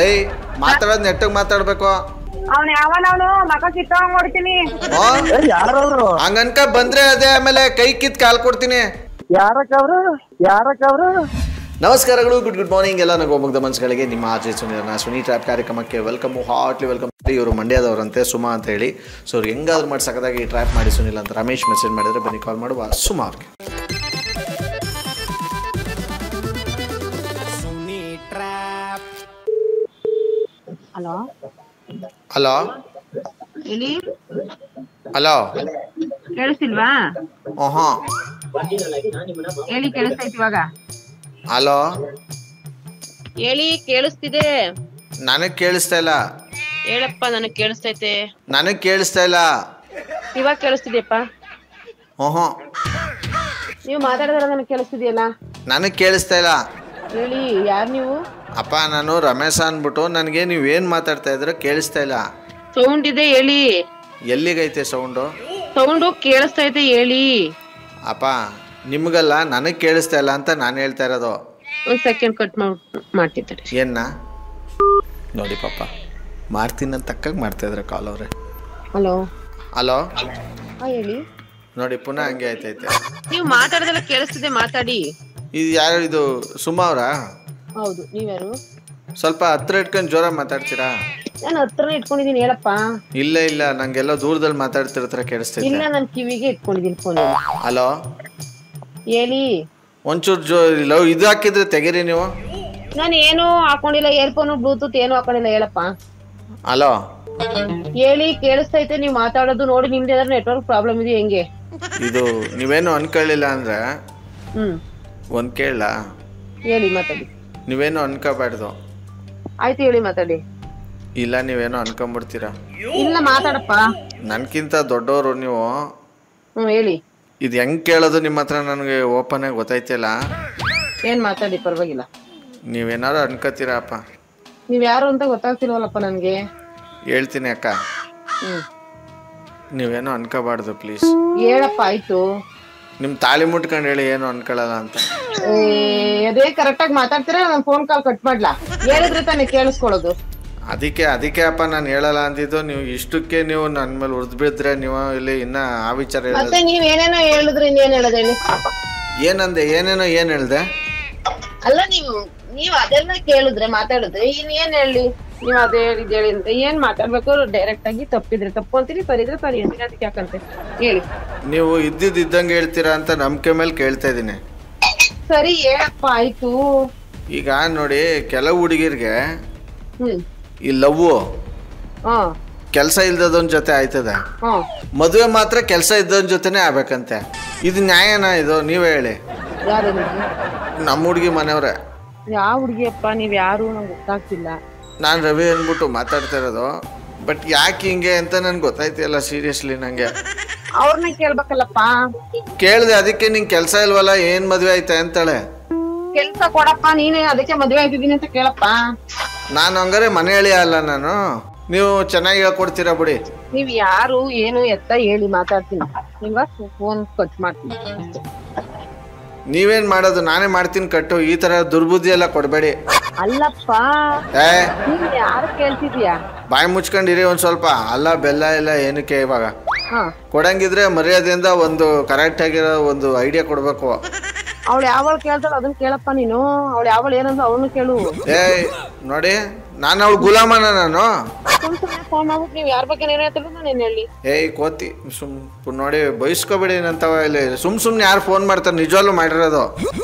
ಏಯ್ ಮಾತಾಡೋದು ನೆಟ್ಟಗೆ ಮಾತಾಡ್ಬೇಕು. ಅವ್ನ ಯಾವನವನು ಮಕ ಕಿತ್ತೋಂಗ್ ನೋಡ್ತೀನಿ. ಯಾರವ್ರು? ಹಂಗನ್ಕ ಬಂದ್ರೆ ಅದೇ ಆಮೇಲೆ ಕೈ ಕಿತ್ ಕಾಲ್ ಕೊಡ್ತೀನಿ. ಯಾರಕ್ಕವ್ರು? ನಮಸ್ಕಾರಗಳು, ಗುಡ್ ಮಾರ್ನಿಂಗ್ ಎಲ್ಲ ನಗೋಮುಗ್ಧ ಮನಸ್ಸುಗಳಿಗೆ. ನಿಮ್ಮ ಆಚೆ ಸುನಿ ಟ್ರ್ಯಾಪ್ ಕಾರ್ಯಕ್ರಮಕ್ಕೆ ವೆಲ್ಕಮ್, ಹಾರ್ಟ್ಲಿ ವೆಲ್ಕಮ್. ಇವರು ಮಂಡ್ಯದವರಂತೆ, ಸುಮಾ ಅಂತ ಹೇಳಿ. ಸೊ ಅವ್ರು ಹೆಂಗಾದ್ರು ಮಾಡಿ ಸಕದಾಗಿ ಟ್ರ್ಯಾಪ್ ಮಾಡಿ ಸುನಿಲ್ ಅಂತ ರಮೇಶ್ ಮೆಸೇಜ್ ಮಾಡಿದ್ರೆ ಬನ್ನಿ ಕಾಲ್ ಮಾಡುವ ಸುಮಾ ಅವ್ರಿಗೆ. ಹಲೋ ಹಲೋ ಹೇಳಿ. ಹಲೋ ಕೇಳಿಸ್ತಿಲ್ವಾ? ಹಾಂ ಹೇಳಿ, ಕೇಳಿಸ್ತೈತಿ ಇವಾಗ. ಹಲೋ ಹೇಳಿ, ಕೇಳಿಸ್ತಿದೆ. ನನಗೆ ಕೇಳಿಸ್ತಾ ಇಲ್ಲ. ಹೇಳಪ್ಪ, ನನಗೆ ಕೇಳಿಸ್ತೈತೆ. ನನಗೆ ಕೇಳಿಸ್ತಾ ಇಲ್ಲ. ಇವಾಗ ಕೇಳಿಸ್ತಿದ್ಯಪ್ಪ. ಹ್ಞೂ ನೀವು ಮಾತಾಡಿದ್ರೆ ನನಗೆ ಕೇಳಿಸ್ತಿದೆಯಲ್ಲ. ನನಗೆ ಕೇಳಿಸ್ತಾ ಇಲ್ಲ. ಹೇಳಿ, ಯಾರು ನೀವು? ಅಪ್ಪ ನಾನು ರಮೇಶ ಅಂದ್ಬಿಟ್ಟು. ನನಗೆ ನೀವೇನು ಮಾತಾಡ್ತಾ ಇದ್ರೆ ಕೇಳಿಸ್ತಾ ಇಲ್ಲ. ಸೌಂಡ್ ಇದೆ, ಹೇಳಿ. ಎಲ್ಲಿಗೈತೆ ಸೌಂಡು? ಸೌಂಡು ಕೇಳಿಸ್ತೈತೆ, ಹೇಳಿ. ಅಪ್ಪ ನಿಮ್ಗಲ್ಲ, ನನಗೆ ಕೇಳಿಸ್ತಾ ಇಲ್ಲ ಅಂತ ನಾನು ಹೇಳ್ತಾ ಇರೋದು. ಒಂದು ಸೆಕೆಂಡ್ ಕಟ್ ಮಾಡ್ತಿದ್ದಾರೆ. ಏನ ನೋಡಿ ಪಾಪ, ಮಾಡ್ತೀನಿ ತಕ್ಕಾಗ ಮಾಡ್ತಾ ಇದ್ರೆ ಕಾಲ್ ಅವ್ರೆ. ಹಲೋ ಹಲೋ ಹೇಳಿ. ನೋಡಿ ಪುನಃ ಹಂಗೆ ಆಯ್ತೈತೆ. ನೀವು ಮಾತಾಡೋದೆಲ್ಲ ಕೇಳಿಸ್ತಿದೆ, ಮಾತಾಡಿ. ಇದು ಯಾರು? ಇದು ಸುಮಾ ಅವರಾ? ಹೌದು. ನೀವ್ಯಾರು? ಸ್ವಲ್ಪ ಹತ್ರ ಇಟ್ಕೊಂಡು ಜೋರ ಮಾತಾಡ್ತೀರಾ? ನಾನು ಹತ್ರನೇ ಇಟ್ಕೊಂಡಿದ್ದೀನಿ, ಹೇಳಪ್ಪ. ಇಲ್ಲ ಇಲ್ಲ, ನಂಗೆಲ್ಲ ದೂರದಲ್ಲಿ ಮಾತಾಡ್ತಿರೋ ಕೇಳಿಸ್ತೈತೆ. ಇಲ್ಲ, ನಾನು ಕಿವಿಗೆ ಇಟ್ಕೊಂಡಿದ್ದೀನಿ ಫೋನ್. ಹಲೋ ಹೇಳಿ. ಒಂಚೂರು ಇದು ಹಾಕಿದ್ರೆ ತೆಗೀರಿ ನೀವು. ನಾನು ಏನು ಹಾಕೊಂಡಿಲ್ಲ, ಇಯರ್ಫೋನ್ ಬ್ಲೂಟೂತ್ ಏನು ಹಾಕೊಂಡಿಲ್ಲ, ಹೇಳಪ್ಪ. ಹಲೋ ಹೇಳಿ, ಕೇಳಿಸ್ತೈತೆ. ನೀವು ಮಾತಾಡೋದು ನೋಡಿ, ನಿಮ್ದು ಏನಾದ್ರು ನೆಟ್ವರ್ಕ್ ಪ್ರಾಬ್ಲಮ್ ಇದೆ ಹೆಂಗೆ? ಇದು ನೀವೇನು ಅನ್ಕೊಳ್ಳಿಲ್ಲ ಅಂದ್ರೆ ಒಂದ್ ಕೇಳ. ಹೇಳಿ, ಮಾತಾಡಿ. ನೀವೇನು ಅನ್ಕೋಬಾರ್ದು. ಆಯ್ತು, ಹೇಳಿ, ಮಾತಾಡಿ. ಇಲ್ಲ, ನೀವೇನೋ ಅನ್ಕೊಂಬಿಡ್ತೀರಾ. ಇಲ್ಲ, ಮಾತಾಡಪ್ಪ. ನನ್ಕಿಂತ ದೊಡ್ಡವರು ನೀವು. ಹೇಳಿ. ಇದು ಹೆಂಗ್ ಕೇಳೋದು ನಿಮ್ಮ ಹತ್ರ ನನಗೆ ಓಪನ್ ಆಗಿ ಗೊತ್ತಾಯ್ತಿಲ್ಲ. ಏನ್ ಮಾತಾಡಿ, ಪರವಾಗಿಲ್ಲ. ನೀವೇನಾರು ಅನ್ಕೋತೀರಾ ಅಪ್ಪ? ನೀವ್ ಯಾರು ಅಂತ ಗೊತ್ತಾಗ್ತಿಲ್ವಲ್ಲಪ್ಪ ನನ್ಗೆ. ಹೇಳ್ತೀನಿ ಅಕ್ಕ, ನೀವೇನೋ ಅನ್ಕೋಬಾರ್ದು ಪ್ಲೀಸ್. ಹೇಳಪ್ಪ. ಆಯ್ತು, ನಿಮ್ ತಾಳಿ ಮುಟ್ಕೊಂಡು ಹೇಳಿ, ಏನು ಅನ್ಕೊಳ್ಳಲ್ಲ ಅಂತ. ಅದೇ ಕರೆಕ್ಟ್ ಆಗಿ ಮಾತಾಡ್ತೀರಾ? ನಾನು ಫೋನ್ ಕಾಲ್ ಕಟ್ ಮಾಡ್ಲಾ? ಹೇಳಿದ್ರೆ ತಾನೇ ಕೇಳಿಸ್ಕೊಳ್ಳೋದು. ಅದಕ್ಕೆ ಅಪ್ಪ ನಾನು ಹೇಳಲ್ಲ ಅಂದಿದ್ದು. ನೀವು ಇಷ್ಟಕ್ಕೆ ನೀವು ನನ್ನ ಮೇಲೆ ಉರ್ದು ಬಿದ್ರೆ ನೀವು ಇಲ್ಲಿ ಇನ್ನ ಆ ವಿಚಾರ ಮತ್ತೆ ನೀವ್ ಏನೇನೋ ಹೇಳಿದ್ರೆ ಇನ್ನೇನ್ ಹೇಳೋದು ಹೇಳಿ. ಏನಂದೆ? ಏನೇನೋ ಏನ್ ಹೇಳ್ದೆ? ಅಲ್ಲ, ನೀವ್ ಅದೆಲ್ಲ ಕೇಳಿದ್ರೆ ಮಾತಾಡಿದ್ರೆ ಏನ್ ಹೇಳಿ? ನೀವ್ ಅದೇ ಹೇಳಿ ಅಂತ ಏನ್ ಮಾತಾಡ್ಬೇಕು? ಡೈರೆಕ್ಟ್ ಆಗಿ ತಪ್ಪಿದ್ರೆ ತಪ್ಪು ಅಂತೀರಿ, ಸರಿದ್ರೆ ಸರಿ ಅಂತೀರಿ. ಅದಕ್ಕೆ ಯಾಕಂತೆ ಹೇಳಿ. ನೀವು ಇದ್ದಂಗೆ ಹೇಳ್ತೀರಾ ಅಂತ ನಂಬಿಕೆ ಮೇಲೆ ಕೇಳ್ತಾ ಇದೀನಿ. ಸರಿ, ಹೇಳಪ್ಪ. ಆಯ್ತು. ಈಗ ನೋಡಿ, ಕೆಲವು ಹುಡುಗಿರ್ಗೆ ಈ ಲವ್ ಕೆಲಸ ಇಲ್ದದೊಂದ್ ಜೊತೆ ಆಯ್ತದೆ, ಮದುವೆ ಮಾತ್ರ ಕೆಲಸ ಇದ್ದವನ್ ಜೊತೆನೆ ಆಗ್ಬೇಕಂತೆ. ಇದು ನ್ಯಾಯನಾ? ಇದು ನೀವೇ ಹೇಳಿ. ಯಾರು? ನಮ್ಮ ಹುಡುಗಿ ಮನೆಯವ್ರೆ. ಯಾವ ಹುಡುಗಿಯಪ್ಪ? ನೀವ್ ಯಾರು? ನಂಗೆ ಗೊತ್ತಾಗ್ತಿಲ್ಲ. ನಾನು ರವಿ ಅಂದ್ಬಿಟ್ಟು ಮಾತಾಡ್ತಾ ಇರೋದು. ಬಟ್ ಯಾಕೆ ಹಿಂಗೆ ಅಂತ ನನ್ಗೆ ಗೊತ್ತಾಯ್ತಿಲ್ಲ ಸೀರಿಯಸ್ಲಿ. ನಂಗೆ ಅವ್ರನ್ನ ಕೇಳ್ಬೇಕಲ್ಲಪ್ಪ. ಕೇಳ್ದೆ, ಅದಕ್ಕೆ ನಿಂಗೆ ಕೆಲಸ ಇಲ್ವಲ್ಲ, ಏನ್ ಮದ್ವೆ ಆಯ್ತಾ ಅಂತಾಳೆ. ಕೆಲ್ಸ ಕೊಡಪ್ಪ ನೀನೇ, ಅದಕ್ಕೆ ಮದ್ವೆ ಆಗಿದ್ದೀನಿ ಅಂತ ಕೇಳಪ್ಪ. ನಾನು ಹಂಗಾರೆ ಮನೆ ಹೇಳಿ ಅಲ್ಲ ನಾನು. ನೀವು ಚೆನ್ನಾಗಿ ಹೇಳ್ಕೊಡ್ತೀರಾ ಬಿಡಿ. ನೀವ್ ಯಾರು ಏನು ಎತ್ತ ಹೇಳಿ, ಮಾತಾಡ್ತೀನಿ. ಇವಾಗ ಫೋನ್ ಕಟ್ ಮಾಡ್ತೀನಿ. ನೀವೇನ್ ಮಾಡೋದು? ನಾನೇ ಮಾಡ್ತೀನಿ ಕಟ್ಟು. ಈ ತರ ದುರ್ಬುದ್ಧಿ ಎಲ್ಲ ಕೊಡ್ಬೇಡಿ. ಅಲ್ಲಪ್ಪ, ನೀನ್ ಯಾರು ಕೇಳ್ತಿದ್ಯಾ? ಬಾಯಿ ಮುಚ್ಕೊಂಡಿರಿ ಒಂದ್ ಸ್ವಲ್ಪ. ಅಲ್ಲ ಬೆಲ್ಲ ಎಲ್ಲ ಏನಕ್ಕೆ ಇವಾಗ? ಕೊಡಂಗಿದ್ರೆ ಮರ್ಯಾದೆಯಿಂದ ಒಂದು ಕರೆಕ್ಟ್ ಆಗಿರೋ ಒಂದು ಐಡಿಯಾ ಕೊಡ್ಬೇಕು. ಅವಳು ಯಾವಳು ಕೇಳ್ತಾಳ ಅದನ್ನ ಕೇಳಪ್ಪ ನೀನು. ಅವಳು ಯಾವಳು ಏನಂದ್ರೆ ಅವಳನ್ನು ಕೇಳು. ನೋಡಿ, ನಾನು ಅವಳು ಗುಲಾಮನ ನಾನು? ಫೋನ್ ಮಾಡ್ಬಿಟ್ಟು ನೀವ್ ಯಾರ ಬಗ್ಗೆ ಏನ್ ಹೇಳ್ತಿರೋ ನಾನು ಏನ್ ಹೇಳಿ? ಕೋತಿ ನೋಡಿ, ಬಯಸ್ಕೋಬೇಡಿ ನಂತವ. ಇಲ್ಲಿ ಸುಮ್ನೆ ಯಾರು ಫೋನ್ ಮಾಡ್ತಾರೆ? ನಿಜವಾಗ್ಲೂ ಮಾಡಿರೋದು.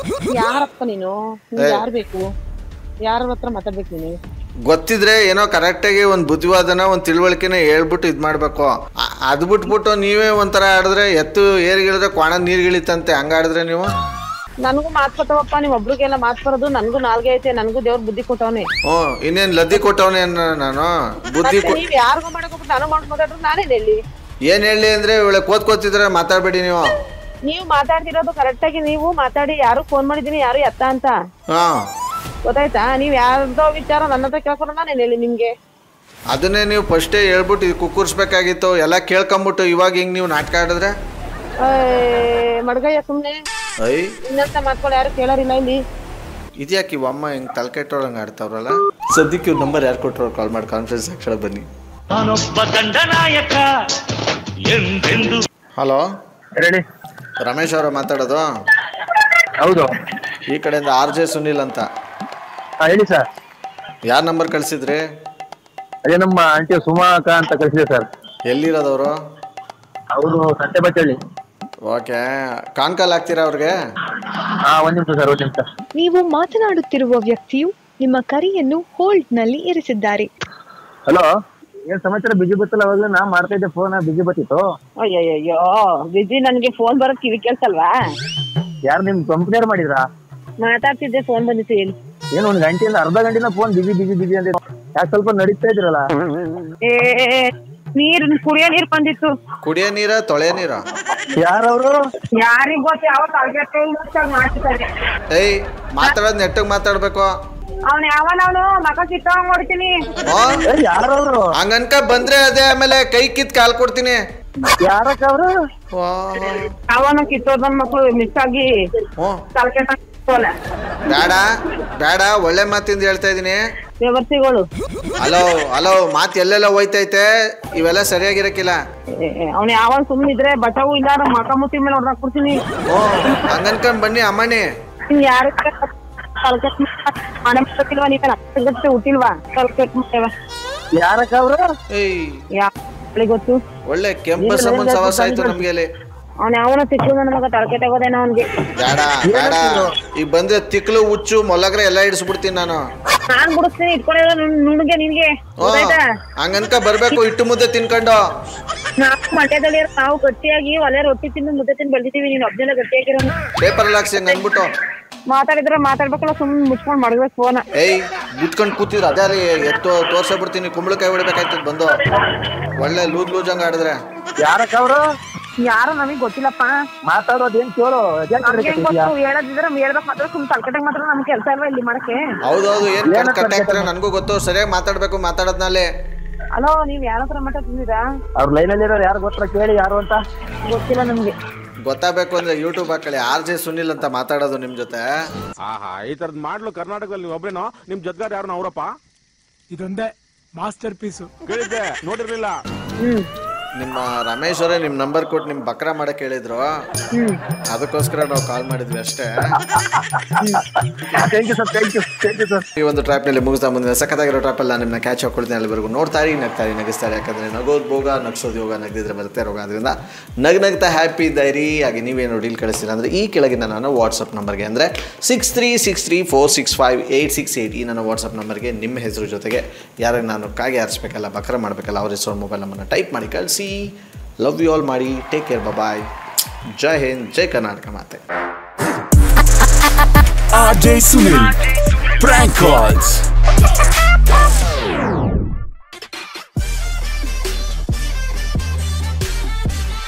ಯಾರಪ್ಪ ನೀನು? ಯಾರು ಬೇಕು? ಯಾರ ಹತ್ರ ಮಾತಾಡ್ಬೇಕು ನೀನು? ಗೊತ್ತಿದ್ರೆ ಏನೋ ಕರೆಕ್ಟಾಗಿ ಒಂದು ಬುದ್ಧಿವಾದನ ಒಂದು ತಿಳುವಳಿಕೆನ ಹೇಳ್ಬಿಟ್ಟು ಇದ್ ಮಾಡ್ಬೇಕು. ಅದ್ ಬಿಟ್ಬಿಟ್ಟು ನೀವೇ ಒಂಥರ ಆಡಿದ್ರೆ ಎತ್ತು ಏರ್ಗಿಳಿದ್ರೆ ಕ್ವಾಣ ನೀರ್ಗಿಳಿತಂತೆ. ಹಂಗ ಆಡಿದ್ರೆ ನೀವು. ನನಗೂ ಮಾತ್ ಕೊಟ್ಟವಪ್ಪ, ನೀವ್ ಒಬ್ರಿಗೆಲ್ಲ ಮಾತ್ ಬರೋದು. ನನ್ಗೂ ನಾಲ್ಗೆ ಐತೆ, ನನ್ಗೂ ದೇವ್ರ ಬುದ್ಧಿ ಕೊಟ್ಟವನೇ. ಇನ್ನೇನ್ ಲದ್ದಿ ಕೊಟ್ಟವನೇ ನಾನು? ಬುದ್ಧಿ ನೀವ್ ಯಾರಿಗೂ ಮಾಡಕೋಬಿಟ್ಟು ನಾನು ಮಾತಾಡ್ರು ನಾನೇನ್ ಹೇಳಿ? ಏನ್ ಹೇಳಿ ಅಂದ್ರೆ ಇವಳೆ ಕೋತ್ಕೋತಿದ್ರೆ ಮಾತಾಡ್ಬೇಡಿ ನೀವು. ನೀವು ಮಾತಾಡ್ತಿರೋದು ಕರೆಕ್ಟ್ ಆಗಿ ನೀವು ಮಾತಾಡಿ. ಯಾರು ಫೋನ್ ಮಾಡಿದೀನಿ, ಯಾರು ಎತ್ತ ಅಂತ ಗೊತ್ತಾಯ್ತಾ? ನೀವ್ ಯಾರ್ದೋ ವಿಚಾರ ನನ್ನ ಹತ್ರ ಕೇಳ್ಕೊಂಡು ನಾನೇನ್ ಹೇಳಿ ನಿಮ್ಗೆ? ಅದನ್ನೇ ನೀವು ಫಸ್ಟೇ ಹೇಳ್ಬಿಟ್ಟು ಕುಕ್ಕುರ್ಸ್ಬೇಕಾಗಿತ್ತು. ಎಲ್ಲ ಕೇಳ್ಕೊಂಬಿಟ್ಟು ಇವಾಗ ಹಿಂಗ್ ನೀವು ನಾಟಕ ಆಡಿದ್ರೆ ಮಡ್ಗಯ್ಯ ಸುಮ್ನೆ. ಇನ್ನಂತ ಮಾತ್ಗಳು ಯಾರು ಕೇಳೋರಿಲ್ಲ ಇಲ್ಲಿ. ಇದ್ಯಾಕೆ ಅಮ್ಮ ಹಿಂಗ್ ತಲೆ ಕೆಟ್ಟೋಳಂಗ ಆಡ್ತಾವ್ರಲ್ಲ? ಸದ್ಯಕ್ಕೆ ಇವ್ರ ನಂಬರ್ ಯಾರು ಕೊಟ್ಟರು ಕಾಲ್ ಮಾಡಿ ಕಾನ್ಫರೆನ್ಸ್ ಅಕ್ಷರ ಬನ್ನಿ. ಹಲೋ ಹೇಳಿ. ರಮೇಶ್ ಅವರ ಮಾತಾಡೋದು? ಹೌದು. ಈ ಕಡೆಯಿಂದ RJ ಸುನಿಲ್ ಅಂತ. ಹೇಳಿ ಸರ್. ಯಾರ ನಂಬರ್ ಕಳಿಸಿದ್ರಿ? ಅದೇ ನಮ್ಮ ಆಂಟಿ ಸುಮಾಕ ಅಂತ ಕಳಿಸಿದೆ ಸರ್. ಎಲ್ಲಿರೋದವರು? ಅವರು ಸತ್ಯಬಚ್ಚಳ್ಳಿ. ಓಕೆ, ಕಾಲ್ ಆಗ್ತೀರಾ ಅವ್ರಿಗೆ? ಒಂದ್ ನಿಮಿಷ ಸರ್, ಒಂದ್ ನಿಮಿಷ. ನೀವು ಮಾತನಾಡುತ್ತಿರುವ ವ್ಯಕ್ತಿಯು ನಿಮ್ಮ ಕರೆಯನ್ನು ಹೋಲ್ಡ್ ನಲ್ಲಿ ಇರಿಸಿದ್ದಾರೆ. ಹಲೋ, ಏನ್ ಸಮಾಚಾರ? ಬಿಜಿ ಬತ್ತಲ್ಲ, ಅವಾಗಲೇ ನಾ ಮಾಡ್ತಾ ಇದ್ದೆ ಫೋನ್, ಬಿಜಿ ಬತ್ತಿತ್ತು. ಅಯ್ಯಯ್ಯೋ ಬಿಜಿ, ನನ್ಗೆ ಫೋನ್ ಬರೋದ್ ಕಿವಿ ಕೇಳ್ಸಲ್ವಾ? ಯಾರು ನಿಮ್ ಕಂಪ್ನಿಯರ್ ಮಾಡಿದ್ರಾ? ಮಾತಾಡ್ತಿದ್ದೆ, ಫೋನ್ ಬಂದಿತ್ತು. ಹೇಳಿ. ಏನು ಒಂದ್ ಗಂಟೆಯಿಂದ ಅರ್ಧ ಗಂಟೆನ ಫೋನ್ ಬಿಜಿ ಬಿಜಿ ಬಿಜಿ ಅಂತ ಯಾಕೆ ಸ್ವಲ್ಪ ನಡೀತಾ ಇದ್ರಲ್ಲ? ನೀರ್ ಕುಡಿಯೋ ನೀರ್ ಬಂದಿತ್ತು. ಕುಡಿಯೋ ನೀರ ತೊಳೆ ನೀರ? ಯಾರವ್ರು? ಯಾರಿಗ್ ಗೊತ್ತ? ಯಾವ ಮಾಡ್ತಿದ್ದಾರೆ? ಏಯ್, ಮಾತಾಡೋದ್ ನೆಟ್ಟಗ್ ಮಾತಾಡ್ಬೇಕು. ಅವ್ನ ಯಾವನವನು ಮಕ ಕಿತ್ತೋಂಗ್ ಹೊಡ್ತೀನಿ. ಯಾರವ್ರು? ಹಂಗನ್ಕ ಬಂದ್ರೆ ಅದೇ ಆಮೇಲೆ ಕೈ ಕಿತ್ ಕಾಲ್ ಕೊಡ್ತೀನಿ. ಯಾರಕ್ಕ ಅವ್ರು? ಅವನು ಕಿತ್ತೋದ್ ನನ್ ಮಕ್ಳು ಮಿಸ್ ಆಗಿ ಬೇಡ ಬೇಡ, ಒಳ್ಳೆ ಮಾತಿಂದ ಹೇಳ್ತಾ ಇದೀನಿ. ವ್ಯವಸ್ಥೆಗಳು ಹಲೋ ಮಾತ್ ಎಲ್ಲೆಲ್ಲ ಹೋಯ್ತೈತೆ, ಇವೆಲ್ಲ ಸರಿಯಾಗಿರಕ್ಕಿಲ್ಲ. ಅವ್ನ ಯಾವಾಗ ಸುಮ್ಮನಿದ್ರೆ ಬಚಾವು ಇಲ್ಲ, ಮಕ ಮುತ್ತಿ ಮೇಲೆ ಹೊಡ್ದಾಕ್ ಕೊಡ್ತೀನಿ. ಹಂಗನ್ಕೊಂಡ್ ಬನ್ನಿ ಅಮ್ಮಣ್ಣಿ. ಯಾರ ಹುಟ್ಟಿಲ್ವಾ? ಯಾರಕ್ಕ ಅವ್ರು? ಗೊತ್ತು. ಒಳ್ಳೆ ಕೆಂಪು ಸಮನ್ ಸವಾಸ ಆಯ್ತು ನಮ್ಗೆ ಅಲ್ಲಿ. ಅವ್ನ ಯಾವನ ತಿಕ್ಕು ನನ್ನ ಮಗ ತಳಕೆ ತಗೋದೇನ ಅವ್ನಿಗೆ. ಬೇಡ ಬೇಡ, ಈಗ ಬಂದ್ರೆ ತಿಕ್ಲು ಹುಚ್ಚು ಮೊಲಗ್ರೆ ಎಲ್ಲ ಇಡಿಸ್ಬಿಡ್ತೀನಿ ನಾನು. ನಾನ್ ಬಿಡಿಸ್ತೀನಿ, ಇಟ್ಕೊಂಡಿರೋ ನುಣ್ಗೆ ನಿನ್ಗೆ. ಹಂಗನ್ಕ ಬರ್ಬೇಕು, ಇಟ್ಟು ಮುದ್ದೆ ತಿನ್ಕೊಂಡು. ನಾವು ಮಂಡ್ಯದಲ್ಲಿ ನಾವು ಗಟ್ಟಿಯಾಗಿ ಒಲೆ ರೊಟ್ಟಿ ತಿಂದು ಮುದ್ದೆ ತಿಂದು ಬೆಳ್ದಿದೀವಿ. ನೀನ್ ಒಬ್ಜೆಲ್ಲ ಗಟ್ಟಿಯಾಗಿರೋ ಪೇಪರ್ ಅಲ್ಲಿ ಹಾಕ್ಸಿ ಅನ್ಬಿಟ್ಟು ಮಾತಾಡಿದ್ರೆ ಮಾತಾಡ್ಬೇಕಲ್ಲ, ಸುಮ್ಮನೆ ಮುಚ್ಕೊಂಡ್ ಮಾಡ್ಬೇಕು ಫೋನ್. ಏಯ್, ಮುಚ್ಕೊಂಡ್ ಕೂತಿದ್ರು ಅದೇ ರೀ, ತೋರ್ಸಬಿಡ್ತೀನಿ. ಕುಂಬಳಕಾಯಿ ಹೊಡಿಬೇಕಾಯ್ತದ ಬಂದು. ಒಳ್ಳೆ ಲೂಜ್ ಹಂಗ ಆಡಿದ್ರೆ. ಯಾರಕ್ಕ ಅವ್ರು? ಯಾರು ನಮಗ್ ಗೊತ್ತಿಲ್ಲಪ್ಪ. ಮಾತಾಡೋದೇನ್ ಕೇಳು. ಹೇಳದಿದ್ರೆ ಹೇಳ್ಬೇಕು ಮಾತ್ರ, ಸುಮ್ ತಲ್ಕಟ್ಟಂಗ್ ಮಾತ್ರ ನಮ್ ಕೆಲ್ಸ ಅಲ್ವಾ ಇಲ್ಲಿ ಮಾಡಕ್ಕೆ. ಹೌದೌದು, ಏನ್ ಕಟ್ ಆಗ್ತಾರೆ ನನ್ಗೂ ಗೊತ್ತು. ಸರಿಯಾಗಿ ಮಾತಾಡ್ಬೇಕು, ಮಾತಾಡೋದ್ನಲ್ಲಿ. ಹಲೋ, ನೀವ್ ಯಾರ ಹತ್ರ ಮಾತಾಡ್ತಿದ್ದೀರಾ? ಅವ್ರ ಲೈನಲ್ಲಿ ಇರೋರು ಯಾರು ಗೊತ್ತಾ ಕೇಳಿ, ಯಾರು ಅಂತ. ಗೊತ್ತಿಲ್ಲ ನಮ್ಗೆ. ಗೊತ್ತಾಗಬೇಕು ಅಂದ್ರೆ ಯೂಟ್ಯೂಬ್ ಹಾಕೊಳ್ಳಿ, RJ ಸುನಿಲ್ ಅಂತ ಮಾತಾಡೋದು ನಿಮ್ ಜೊತೆ. ಈ ತರದ್ ಮಾಡ್ಲು ಕರ್ನಾಟಕದಲ್ಲಿ ಒಬ್ರೇನೋ, ನಿಮ್ ಜೊತೆಗಾರ ಯಾರು ಅವರಪ್ಪ? ಇದೊಂದೇ ಮಾಸ್ಟರ್ ಪೀಸು. ಕೇಳಿದ್ದೆ, ನೋಡಿರ್ಲಿಲ್ಲ. ನಿಮ್ಮ ರಮೇಶ್ ಅವರೇ ನಿಮ್ ನಂಬರ್ ಕೊಟ್ಟು ನಿಮ್ ಬಕ್ರ ಮಾಡಕ್ ಹೇಳಿದ್ರು, ಅದಕ್ಕೋಸ್ಕರ ನಾವು ಕಾಲ್ ಮಾಡಿದ್ವಿ ಅಷ್ಟೇ. ಈ ಒಂದು ಟ್ರ್ಯಾಪ್ ನಲ್ಲಿ ಮುಗಿಸ್ತಾ ಮುಂದಿನ ಸಖತ್ತಾಗಿರೋ ಟ್ರ್ಯಾಪ್ ಅಲ್ಲಿ ನಾನು ನಿಮ್ಮನ್ನ ಕ್ಯಾಚ್ ಹಾಕೊಳ್ತೀನಿ. ಅಲ್ಲಿವರೆಗೂ ನೋಡ್ತಾರಿ, ನಗ್ತಾರಿ, ನಗಿಸ್ತಾರೆ. ಯಾಕಂದ್ರೆ ನಗೋದ್ ಭೋಗ, ನಗ್ಸೋದು ಯೋಗ, ನಗದಿದ್ರೆ ಬರುತ್ತೆ ರೋಗ. ಅದರಿಂದ ನಗ್ತಾ ಹ್ಯಾಪಿ ಇದ್ದಾರಿ. ಹಾಗೆ ನೀವೇನು ಡೀಲ್ ಕಳಿಸ್ತೀರ ಅಂದ್ರೆ ಈ ಕೆಳಗಿನ ನಾನು ವಾಟ್ಸಪ್ ನಂಬರ್ಗೆ ಅಂದ್ರೆ 6363465868 ಈ ನನ್ನ ವಾಟ್ಸಪ್ ನಂಬರ್ಗೆ ನಿಮ್ಮ ಹೆಸರು ಜೊತೆಗೆ ಯಾರಿಗೆ ನಾನು ಕಾಗೆ ಆರಿಸ್ಬೇಕಲ್ಲ, ಬಕ್ರ ಮಾಡಬೇಕಲ್ಲ, ಅವ್ರ ಹೆಸರು ಮೊಬೈಲ್ ನಂಬರ್ನ ಟೈಪ್ ಮಾಡಿ ಕಳಿಸಿ. ಲವ್ ಯು ಆಲ್ ಮಾಡಿ. ಟೇಕ್ ಕೇರ್, ಬಾಯ್. ಜೈ ಹಿಂದ್, ಜೈ ಕರ್ನಾಟಕ ಮಾತೆ. RJ Sunil Prank Calls.